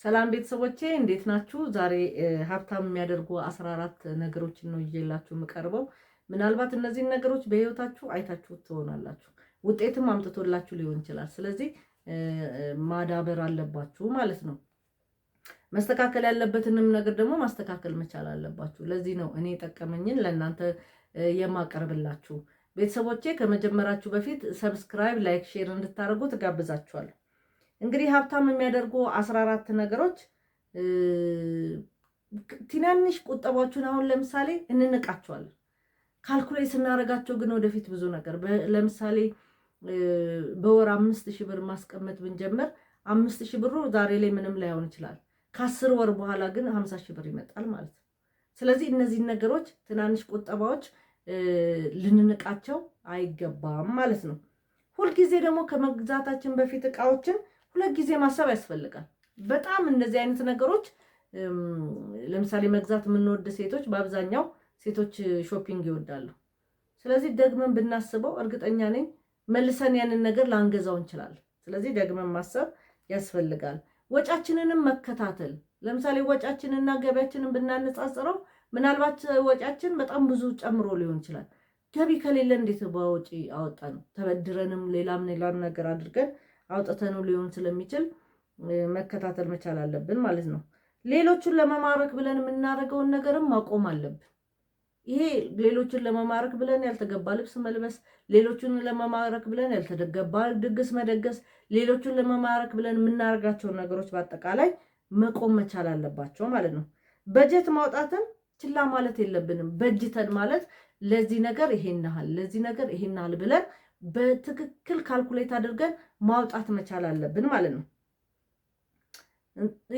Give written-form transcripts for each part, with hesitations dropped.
ሰላም ቤተሰቦቼ እንዴት ናችሁ? ዛሬ ሀብታም የሚያደርጉ 14 ነገሮችን ነው ይዤላችሁ የምቀርበው። ምናልባት እነዚህን ነገሮች በህይወታችሁ አይታችሁት ትሆናላችሁ፣ ውጤትም አምጥቶላችሁ ሊሆን ይችላል። ስለዚህ ማዳበር አለባችሁ ማለት ነው። መስተካከል ያለበትንም ነገር ደግሞ ማስተካከል መቻል አለባችሁ። ለዚህ ነው እኔ የጠቀመኝን ለእናንተ የማቀርብላችሁ። ቤተሰቦቼ ከመጀመራችሁ በፊት ሰብስክራይብ፣ ላይክ፣ ሼር እንድታደርጉ ትጋብዛችኋለሁ። እንግዲህ ሀብታም የሚያደርጉ 14 ነገሮች ትናንሽ ቁጠባዎችን አሁን ለምሳሌ እንንቃቸዋለን። ካልኩሌት ስናደርጋቸው ግን ወደፊት ብዙ ነገር ለምሳሌ በወር 5000 ብር ማስቀመጥ ብንጀምር 5000 ብሩ ዛሬ ላይ ምንም ላይሆን ይችላል። ከ10 ወር በኋላ ግን 50000 ብር ይመጣል ማለት ነው። ስለዚህ እነዚህ ነገሮች ትናንሽ ቁጠባዎች ልንንቃቸው አይገባም ማለት ነው። ሁልጊዜ ደግሞ ከመግዛታችን በፊት እቃዎችን ሁለት ጊዜ ማሰብ ያስፈልጋል። በጣም እንደዚህ አይነት ነገሮች ለምሳሌ መግዛት የምንወድ ሴቶች፣ በአብዛኛው ሴቶች ሾፒንግ ይወዳሉ። ስለዚህ ደግመን ብናስበው እርግጠኛ ነኝ መልሰን ያንን ነገር ላንገዛው እንችላለን። ስለዚህ ደግመን ማሰብ ያስፈልጋል። ወጫችንንም መከታተል። ለምሳሌ ወጫችንና ገቢያችንን ብናነጻጽረው ምናልባት ወጫችን በጣም ብዙ ጨምሮ ሊሆን ይችላል። ገቢ ከሌለ እንዴት በወጪ አወጣን? ተበድረንም ሌላም ነገር አድርገን አውጥተነው ሊሆን ስለሚችል መከታተል መቻል አለብን ማለት ነው። ሌሎችን ለመማረክ ብለን የምናደርገውን ነገርም ማቆም አለብን። ይሄ ሌሎችን ለመማረክ ብለን ያልተገባ ልብስ መልበስ፣ ሌሎችን ለመማረክ ብለን ያልተገባ ድግስ መደገስ፣ ሌሎችን ለመማረክ ብለን የምናደርጋቸውን ነገሮች በአጠቃላይ መቆም መቻል አለባቸው ማለት ነው። በጀት ማውጣትን ችላ ማለት የለብንም። በጅተን ማለት ለዚህ ነገር ይሄን ያህል፣ ለዚህ ነገር ይሄን ያህል ብለን በትክክል ካልኩሌት አድርገን ማውጣት መቻል አለብን ማለት ነው።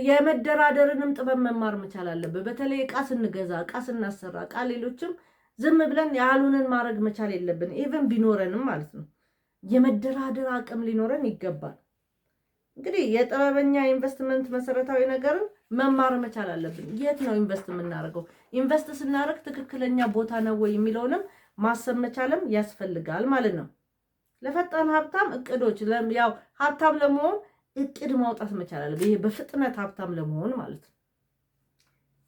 የመደራደርንም ጥበብ መማር መቻል አለብን። በተለይ እቃ ስንገዛ፣ እቃ ስናሰራ፣ እቃ ሌሎችም ዝም ብለን ያሉንን ማድረግ መቻል የለብን። ኢቭን ቢኖረንም ማለት ነው የመደራደር አቅም ሊኖረን ይገባል። እንግዲህ የጥበበኛ ኢንቨስትመንት መሰረታዊ ነገርን መማር መቻል አለብን። የት ነው ኢንቨስት የምናደርገው? ኢንቨስት ስናደርግ ትክክለኛ ቦታ ነው ወይ የሚለውንም ማሰብ መቻልም ያስፈልጋል ማለት ነው። ለፈጣን ሀብታም እቅዶች፣ ያው ሀብታም ለመሆን እቅድ ማውጣት መቻል አለብን። ይሄ በፍጥነት ሀብታም ለመሆን ማለት ነው።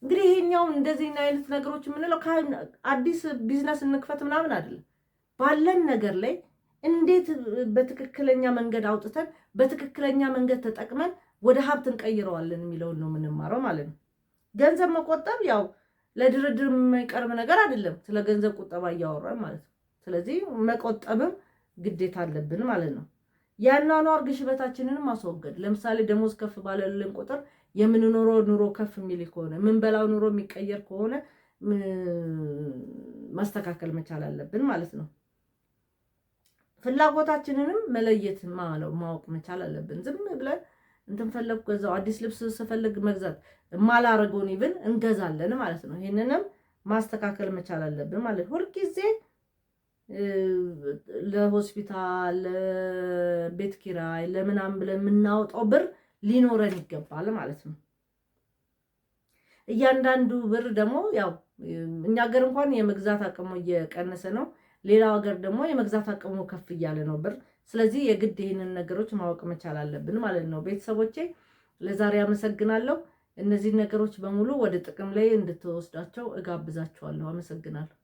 እንግዲህ ይሄኛው እንደዚህ አይነት ነገሮች የምንለው አዲስ ቢዝነስ እንክፈት ምናምን አይደለም። ባለን ነገር ላይ እንዴት በትክክለኛ መንገድ አውጥተን በትክክለኛ መንገድ ተጠቅመን ወደ ሀብት እንቀይረዋለን የሚለውን ነው የምንማረው ማለት ነው። ገንዘብ መቆጠብ ያው ለድርድር የማይቀርብ ነገር አይደለም። ስለ ገንዘብ ቁጠባ እያወራን ማለት ነው። ስለዚህ መቆጠብም ግዴታ አለብን ማለት ነው። የአኗኗር ግሽበታችንንም ማስወገድ። ለምሳሌ ደሞዝ ከፍ ባለልን ቁጥር የምንኖረው ኑሮ ከፍ የሚል ከሆነ የምንበላው ኑሮ የሚቀየር ከሆነ ማስተካከል መቻል አለብን ማለት ነው። ፍላጎታችንንም መለየት ማወቅ መቻል አለብን። ዝም ብለን እንትን ፈለግኩ ገዛው፣ አዲስ ልብስ ስፈልግ መግዛት ማላረገውን ይብን እንገዛለን ማለት ነው። ይሄንንም ማስተካከል መቻል አለብን ማለት ሁልጊዜ ለሆስፒታል፣ ለቤት ኪራይ፣ ለምናምን ብለን የምናወጣው ብር ሊኖረን ይገባል ማለት ነው። እያንዳንዱ ብር ደግሞ ያው እኛ ሀገር እንኳን የመግዛት አቅሙ እየቀነሰ ነው። ሌላው ሀገር ደግሞ የመግዛት አቅሙ ከፍ እያለ ነው ብር። ስለዚህ የግድ ይህንን ነገሮች ማወቅ መቻል አለብን ማለት ነው። ቤተሰቦቼ ለዛሬ አመሰግናለሁ። እነዚህ ነገሮች በሙሉ ወደ ጥቅም ላይ እንድትወስዳቸው እጋብዛችኋለሁ። አመሰግናለሁ።